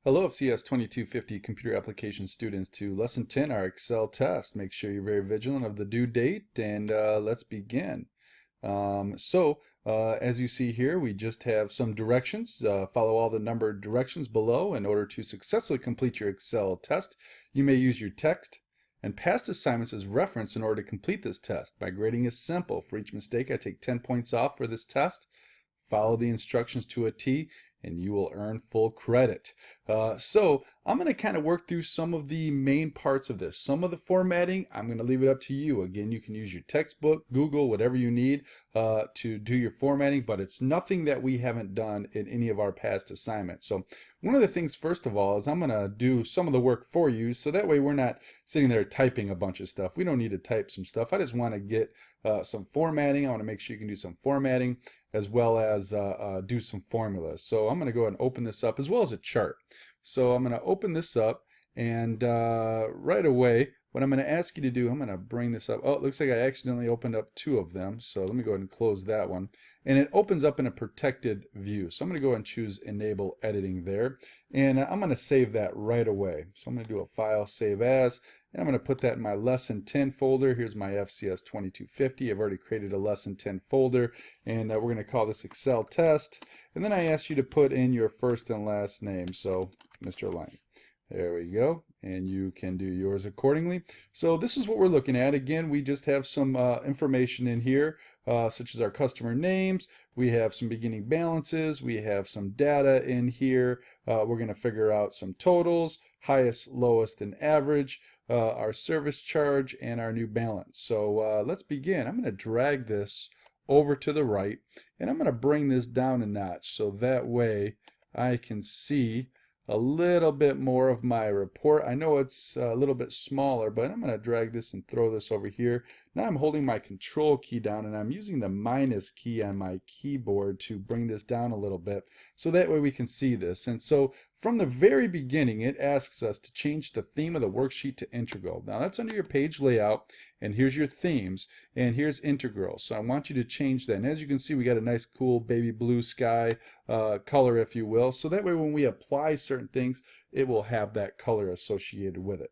Hello, FCS 2250 computer application students to lesson 10, our Excel test. Make sure you're very vigilant of the due date and let's begin. As you see here, we just have some directions. Follow all the numbered directions below in order to successfully complete your Excel test. You may use your text and past assignments as reference in order to complete this test. My grading is simple. For each mistake, I take 10 points off for this test. Follow the instructions to a T and you will earn full credit. I'm going to kind of work through some of the main parts of this. Some of the formatting, I'm going to leave it up to you. Again, you can use your textbook, Google, whatever you need to do your formatting, but it's nothing that we haven't done in any of our past assignments. So one of the things, first of all, is I'm going to do some of the work for you, so that way we're not sitting there typing a bunch of stuff. We don't need to type some stuff. I just want to get some formatting. I want to make sure you can do some formatting as well as do some formulas. So I'm going to go ahead and open this up as well as a chart. So I'm going to open this up and right away what I'm going to ask you to do, I'm going to bring this up. Oh, it looks like I accidentally opened up two of them. So let me go ahead and close that one. And it opens up in a protected view. So I'm going to go ahead and choose Enable Editing there. And I'm going to save that right away. So I'm going to do a File, Save As. And I'm going to put that in my Lesson 10 folder. Here's my FCS 2250. I've already created a Lesson 10 folder. And we're going to call this Excel Test. And then I ask you to put in your first and last name. So Mr. Lang. There we go, and you can do yours accordingly. So this is what we're looking at. Again, we just have some information in here, such as our customer names. We have some beginning balances. We have some data in here. We're going to figure out some totals, highest, lowest, and average, our service charge, and our new balance. So let's begin. I'm going to drag this over to the right, and I'm going to bring this down a notch so that way I can see a little bit more of my report. I know it's a little bit smaller, but I'm going to drag this and throw this over here. Now I'm holding my control key down and I'm using the minus key on my keyboard to bring this down a little bit so that way we can see this. And so from the very beginning, it asks us to change the theme of the worksheet to integral. Now that's under your page layout, and here's your themes, and here's integral. So I want you to change that. And as you can see, we got a nice cool baby blue sky color, if you will. So that way when we apply certain things, it will have that color associated with it.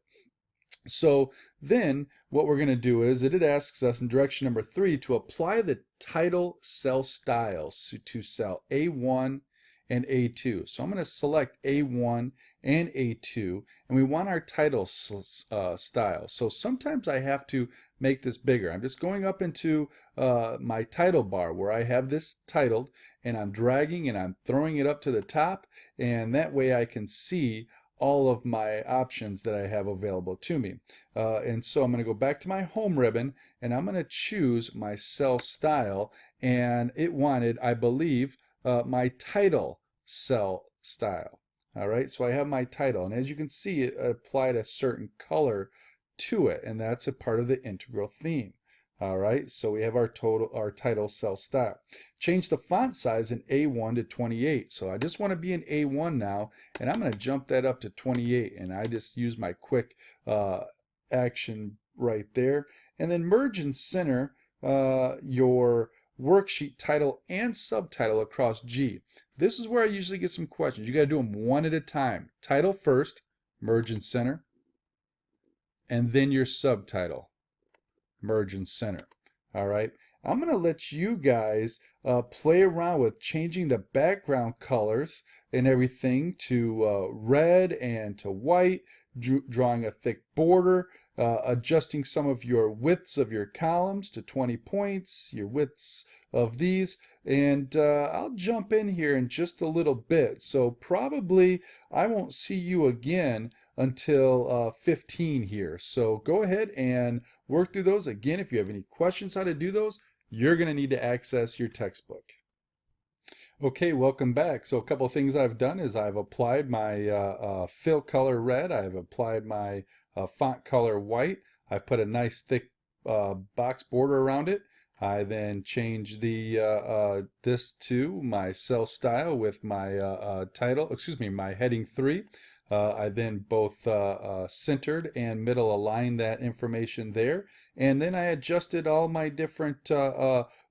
So then what we're going to do is it asks us in direction number 3 to apply the title cell styles to cell A1 and A2. So I'm going to select A1 and A2, and we want our title style. So sometimes I have to make this bigger. I'm just going up into my title bar where I have this titled, and I'm dragging and I'm throwing it up to the top, and that way I can see all of my options that I have available to me. And so I'm going to go back to my home ribbon and I'm going to choose my cell style, and it wanted, I believe, my title cell style. All right, so I have my title, and as you can see, it applied a certain color to it, and that's a part of the integral theme. All right, so we have our title cell style. Change the font size in A1 to 28. So I just want to be in A1 now, and I'm going to jump that up to 28, and I just use my quick action right there. And then merge and center your worksheet title and subtitle across G. This is where I usually get some questions. You got to do them one at a time. Title first, merge and center, and then your subtitle. Merge and center. All right, I'm going to let you guys play around with changing the background colors and everything to red and to white, drawing a thick border, adjusting some of your widths of your columns to 20 points, your widths of these, and I'll jump in here in just a little bit. So probably I won't see you again until 15 here. So go ahead and work through those. Again, if you have any questions how to do those, you're going to need to access your textbook. Okay, welcome back. So a couple of things I've done is I've applied my fill color red. I've applied my font color white. I've put a nice thick box border around it. I then changed the this to my cell style with my my heading 3. I then both centered and middle aligned that information there, and then I adjusted all my different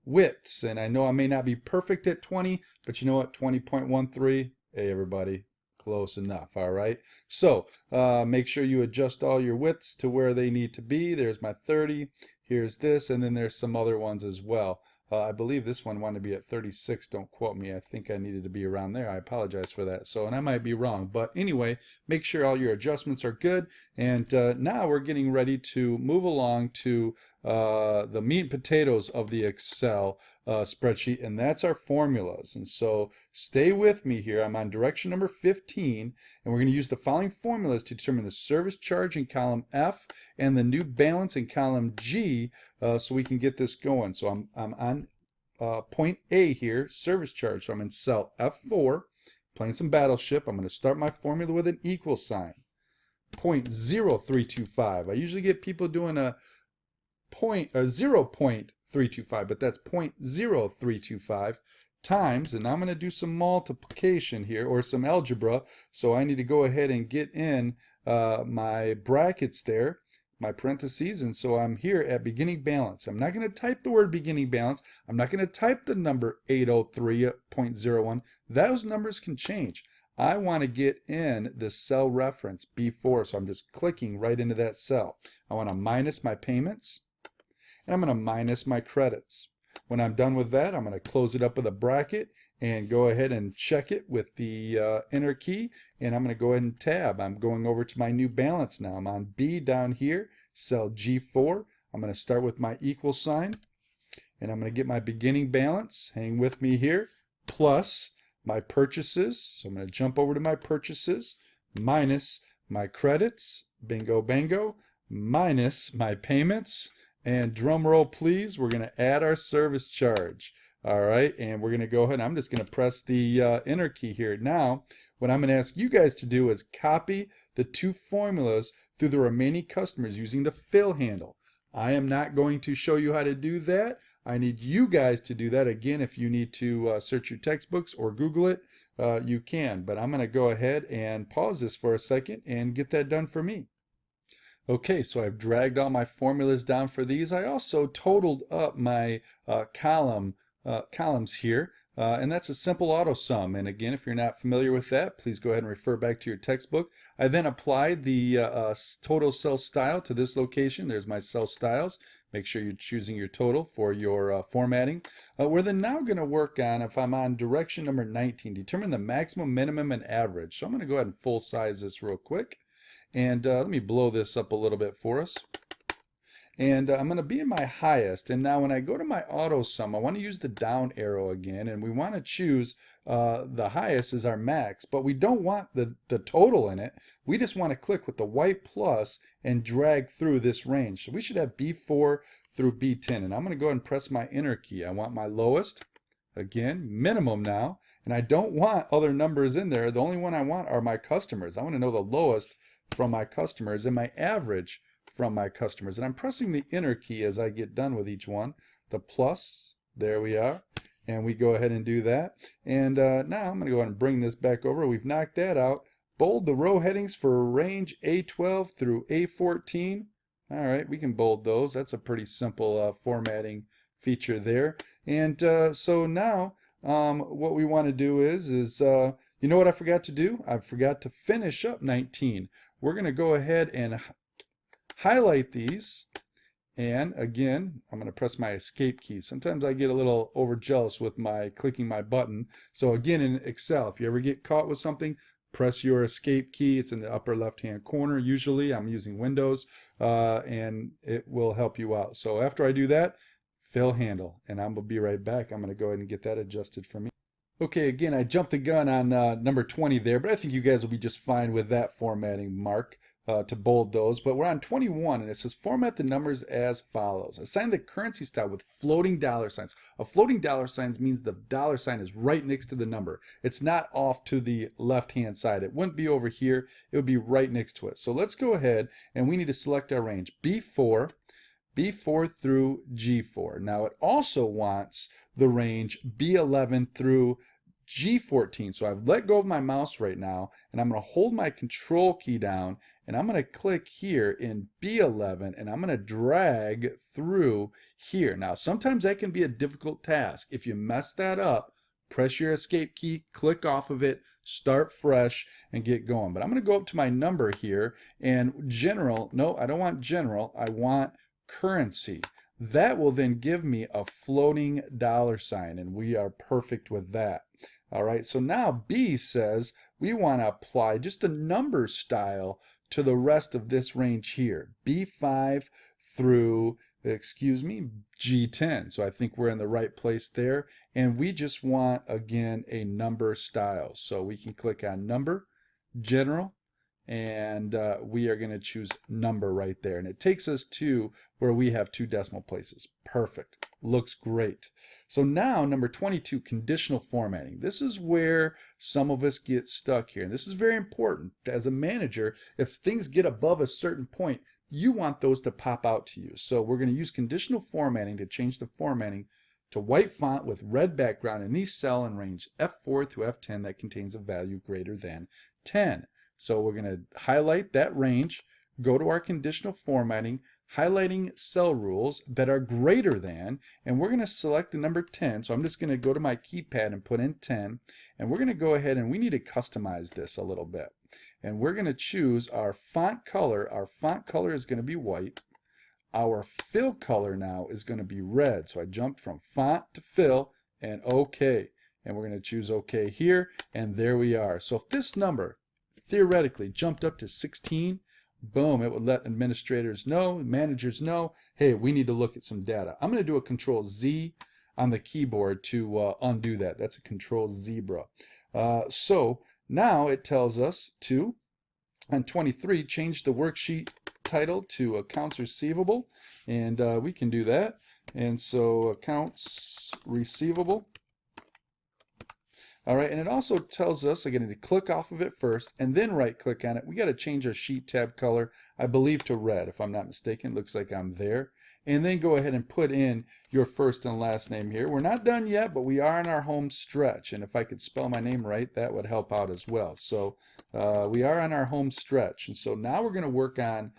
widths. And I know I may not be perfect at 20, but you know what, 20.13, hey everybody, Close enough, all right? So make sure you adjust all your widths to where they need to be. There's my 30, here's this, and then there's some other ones as well. I believe this one wanted to be at 36, don't quote me. I think I needed to be around there. I apologize for that. So, and I might be wrong, but anyway, make sure all your adjustments are good. And now we're getting ready to move along to the meat and potatoes of the Excel spreadsheet, and that's our formulas. And so stay with me here. I'm on direction number 15, and we're going to use the following formulas to determine the service charge in column F and the new balance in column G, so we can get this going. So I'm on point A here, service charge. So I'm in cell F4, playing some Battleship. I'm going to start my formula with an equal sign. 0.0325. I usually get people doing a 0.325, but that's 0.0325 times, and I'm going to do some multiplication here, or some algebra, so I need to go ahead and get in my brackets there, my parentheses, and so I'm here at beginning balance. I'm not going to type the word beginning balance. I'm not going to type the number 803.01. Those numbers can change. I want to get in the cell reference B4, so I'm just clicking right into that cell. I want to minus my payments, and I'm going to minus my credits. When I'm done with that, I'm going to close it up with a bracket and go ahead and check it with the enter key, and I'm going to go ahead and tab. I'm going over to my new balance now. I'm on B down here, cell G4. I'm going to start with my equal sign, and I'm going to get my beginning balance, hang with me here, plus my purchases. So I'm going to jump over to my purchases, minus my credits, bingo bango, minus my payments, and drum roll please, we're going to add our service charge. All right, and we're going to go ahead, I'm just going to press the enter key here. Now, what I'm going to ask you guys to do is copy the two formulas through the remaining customers using the fill handle. I am not going to show you how to do that. I need you guys to do that. Again, if you need to search your textbooks or Google it, you can. But I'm going to go ahead and pause this for a second and get that done for me. Okay, so I've dragged all my formulas down for these. I also totaled up my columns here, and that's a simple auto sum. And again, if you're not familiar with that, please go ahead and refer back to your textbook. I then applied the total cell style to this location. There's my cell styles. Make sure you're choosing your total for your formatting. We're then now going to work on, if I'm on direction number 19, determine the maximum, minimum, and average. So I'm going to go ahead and full size this real quick. And let me blow this up a little bit for us. And I'm going to be in my highest. And now when I go to my auto sum, I want to use the down arrow again. And we want to choose the highest as our max. But we don't want the total in it. We just want to click with the white plus and drag through this range. So we should have B4 through B10. And I'm going to go ahead and press my enter key. I want my lowest. Again, minimum now. And I don't want other numbers in there. The only one I want are my customers. I want to know the lowest from my customers and my average from my customers. And I'm pressing the enter key as I get done with each one. The plus, there we are. And we go ahead and do that. And now I'm going to go ahead and bring this back over. We've knocked that out. Bold the row headings for range A12 through A14. All right, we can bold those. That's a pretty simple formatting feature there. And so now what we want to do is you know what I forgot to do? I forgot to finish up 19. We're going to go ahead and highlight these. And again, I'm going to press my escape key. Sometimes I get a little overzealous with my clicking my button. So again, in Excel, if you ever get caught with something, press your escape key. It's in the upper left-hand corner. Usually I'm using Windows, and it will help you out. So after I do that, fill handle, and I'm going to be right back. I'm going to go ahead and get that adjusted for me. Okay, again, I jumped the gun on number 20 there, but I think you guys will be just fine with that formatting mark to bold those. But we're on 21, and it says format the numbers as follows. Assign the currency style with floating dollar signs. A floating dollar sign means the dollar sign is right next to the number. It's not off to the left-hand side. It wouldn't be over here. It would be right next to it. So let's go ahead, and we need to select our range. B4 through G4. Now it also wants the range B11 through G14. So I've let go of my mouse right now, and I'm going to hold my control key down, and I'm going to click here in B11, and I'm going to drag through here. Now sometimes that can be a difficult task. If you mess that up, press your escape key, click off of it, start fresh, and get going. But I'm going to go up to my number here, and general, no, I don't want general, I want currency. That will then give me a floating dollar sign, and we are perfect with that. All right, so now B says we want to apply just a number style to the rest of this range here, B5 through, excuse me, G10. So I think we're in the right place there. And we just want, again, a number style. So we can click on number, general, and we are going to choose number right there. And it takes us to where we have 2 decimal places. Perfect. Looks great. So now number 22, conditional formatting. This is where some of us get stuck here. And this is very important. As a manager, if things get above a certain point, you want those to pop out to you. So we're going to use conditional formatting to change the formatting to white font with red background in each cell in range F4 through F10 that contains a value greater than 10. So we're going to highlight that range, go to our conditional formatting, highlighting cell rules that are greater than, and we're going to select the number 10. So I'm just going to go to my keypad and put in 10, and we're going to go ahead and we need to customize this a little bit. And we're going to choose our font color. Our font color is going to be white. Our fill color now is going to be red. So I jumped from font to fill and OK. And we're going to choose OK here, and there we are. So if this number theoretically jumped up to 16, boom, it would let administrators know, managers know, hey, we need to look at some data. I'm going to do a Control Z on the keyboard to undo that. That's a Control Zebra. So now it tells us to, on 23, change the worksheet title to accounts receivable, and we can do that. And so accounts receivable. All right, and it also tells us, again, to click off of it first and then right click on it. We got to change our sheet tab color, I believe, to red, if I'm not mistaken. Looks like I'm there. And then go ahead and put in your first and last name here. We're not done yet, but we are in our home stretch. And if I could spell my name right, that would help out as well. So we are on our home stretch. And so now we're going to work on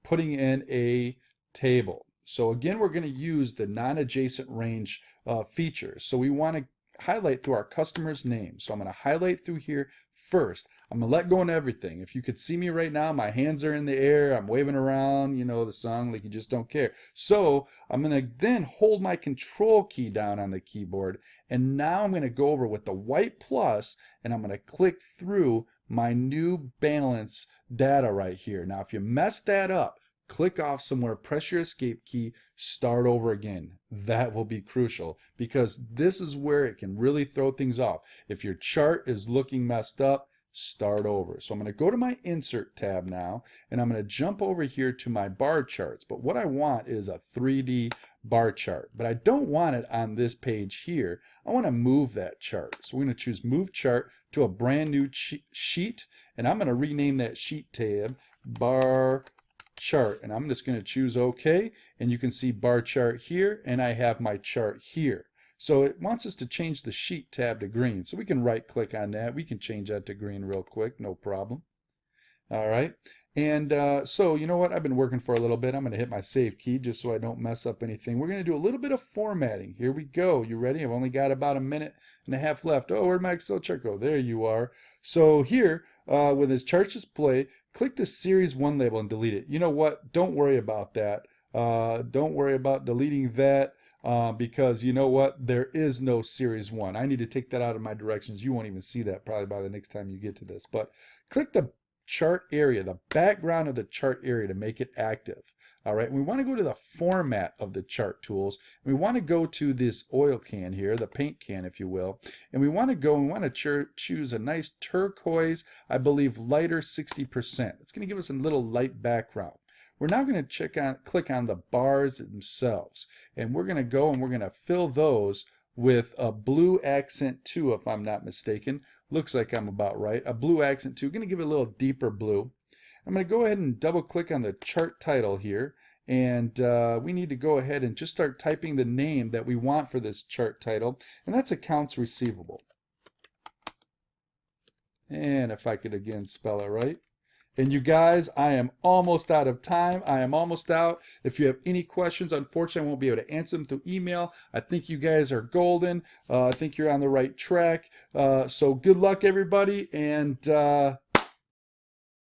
putting in a table. So again, we're going to use the non-adjacent range features. So we want to highlight through our customer's name. So I'm going to highlight through here first. I'm going to let go on everything. If you could see me right now, my hands are in the air. I'm waving around, you know, the song like you just don't care. So I'm going to then hold my control key down on the keyboard. And now I'm going to go over with the white plus and I'm going to click through my new balance data right here. Now, if you mess that up, click off somewhere, press your escape key, start over again. That will be crucial because this is where it can really throw things off. If your chart is looking messed up, start over. So I'm going to go to my insert tab now and I'm going to jump over here to my bar charts. But what I want is a 3D bar chart, but I don't want it on this page here. I want to move that chart. So we're going to choose move chart to a brand new sheet, and I'm going to rename that sheet tab bar chart, and I'm just going to choose OK, and you can see bar chart here, and I have my chart here. So it wants us to change the sheet tab to green, so we can right click on that. We can change that to green real quick, no problem. All right, and so you know what, I've been working for a little bit. I'm going to hit my save key just so I don't mess up anything. We're going to do a little bit of formatting. Here we go. You ready? I've only got about a minute and a half left. Oh, where'd my Excel chart go? There you are. So here, with this chart display, click the Series 1 label and delete it. You know what? Don't worry about that. Don't worry about deleting that because you know what? There is no Series 1. I need to take that out of my directions. You won't even see that probably by the next time you get to this. But click the chart area, the background of the chart area to make it active. All right, we want to go to the format of the chart tools. We want to go to this oil can here, the paint can, if you will. And we want to go and we want to choose a nice turquoise, I believe lighter 60%. It's going to give us a little light background. We're now going to click on the bars themselves. And we're going to go and we're going to fill those with a blue accent 2, if I'm not mistaken. Looks like I'm about right. A blue accent 2. Going to give it a little deeper blue. I'm going to go ahead and double click on the chart title here, and we need to go ahead and just start typing the name that we want for this chart title, and that's accounts receivable. And if I could again spell it right. And you guys, I am almost out of time. I am almost out. If you have any questions, unfortunately, I won't be able to answer them through email. I think you guys are golden. I think you're on the right track. So good luck, everybody. And